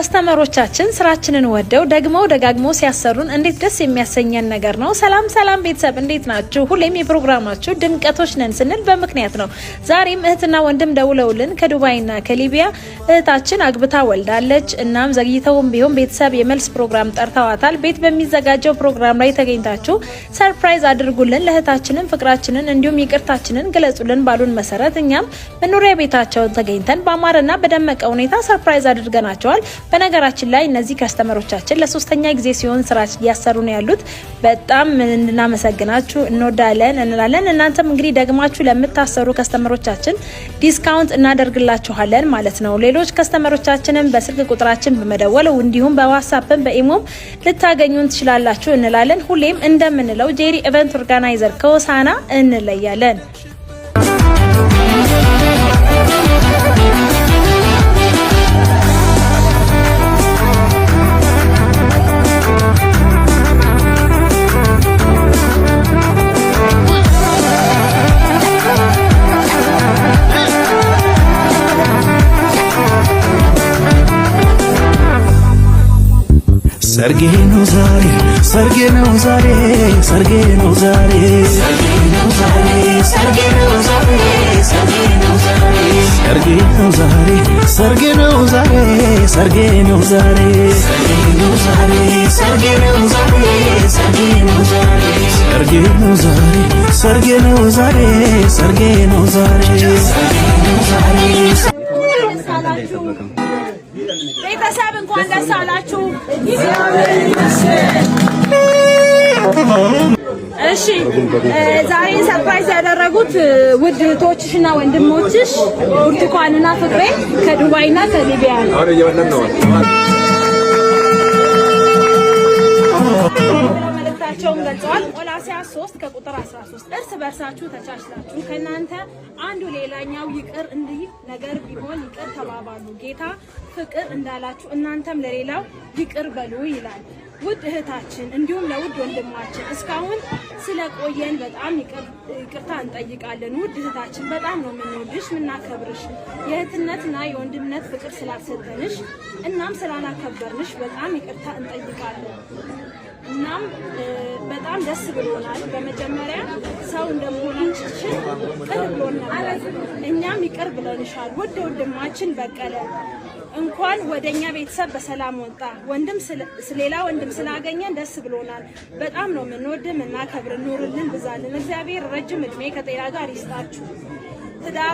ከስተመሮቻችን ስራችንን ወደው ደግመው ደጋግመው ሲያሰሩን እንዴት ደስ የሚያሰኘን ነገር ነው። ሰላም ሰላም ቤተሰብ እንዴት ናችሁ? ሁሌም የፕሮግራማችሁ ድምቀቶች ነን ስንል በምክንያት ነው። ዛሬም እህትና ወንድም ደውለውልን ከዱባይና ከሊቢያ እህታችን አግብታ ወልዳለች። እናም ዘግይተውም ቢሆን ቤተሰብ የመልስ ፕሮግራም ጠርተዋታል። ቤት በሚዘጋጀው ፕሮግራም ላይ ተገኝታችሁ ሰርፕራይዝ አድርጉልን፣ ለእህታችንን ፍቅራችንን እንዲሁም ይቅርታችንን ገለጹልን ባሉን መሰረት እኛም መኖሪያ ቤታቸው ተገኝተን በአማረና በደመቀ ሁኔታ ሰርፕራይዝ አድርገናቸዋል። በነገራችን ላይ እነዚህ ከስተመሮቻችን ለሶስተኛ ጊዜ ሲሆን ስራ ያሰሩ ነው ያሉት። በጣም እናመሰግናችሁ እንወዳለን እንላለን። እናንተም እንግዲህ ደግማችሁ ለምታሰሩ ከስተመሮቻችን ዲስካውንት እናደርግላችኋለን ማለት ነው። ሌሎች ከስተመሮቻችንን በስልክ ቁጥራችን በመደወል እንዲሁም በዋትስአፕም በኢሞም ልታገኙን ትችላላችሁ እንላለን። ሁሌም እንደምንለው ጄሪ ኢቨንት ኦርጋናይዘር ከሆሳና እንለያለን። ሰርጌ ነው ዛሬ ሰርጌ ነው ዛሬ ሰርጌ ነው ዛሬ ሰርጌ ነው ዛሬ ሰርጌ ነው ዛሬ ሰርጌ ነው ዛሬ ሰርጌ ነው ዛሬ ሰርጌ ነው ዛሬ ሰርጌ ነው ዛሬ ሰርጌ ነው ዛሬ ሰርጌ ነው ዛሬ ሰርጌ ነው ዛሬ ሰርጌ ነው ዛሬ ሰርጌ ነው ዛሬ ሰርጌ ነው ዛሬ ቤተሰብ እንኳን ደስ አላችሁ። እሺ ዛሬ ሰርፕራይዝ ያደረጉት ውድ እህቶችሽና ወንድሞችሽ ብርቱካንና ፍቅሬ ከዱባይና ከሊቢያ ነው። መልእክታቸውን ገልጸዋል። ቆላስይስ 3 ከቁጥር 13 እርስ በርሳችሁ ተቻችላችሁ ከናንተ አንዱ ሌላኛው ይቅር እንዲህ ነገር ቢሆን ይቅር ተባባሉ፣ ጌታ ፍቅር እንዳላችሁ እናንተም ለሌላው ይቅር በሉ ይላል። ውድ እህታችን እንዲሁም ለውድ ወንድማችን እስካሁን ስለቆየን በጣም ይቅርታ እንጠይቃለን። ውድ እህታችን በጣም ነው የምንወድሽ የምናከብርሽ፣ የእህትነትና የወንድምነት ፍቅር ስላልሰጠንሽ እናም ስላላከበርንሽ በጣም ይቅርታ እንጠይቃለን። እናም በጣም ደስ ብሎናል። በመጀመሪያ ሰው እንደመሆናችን ቅር ብሎናል። እኛም ይቅር ብለንሻል። ውድ ወንድማችን በቀለ እንኳን ወደኛ ቤተሰብ በሰላም ወጣ። ወንድም ሌላ ወንድም ስላገኘን ደስ ብሎናል። በጣም ነው የምንወድም እና ከብር ኑርልን ብዛልን። እግዚአብሔር ረጅም እድሜ ከጤና ጋር ይስጣችሁ።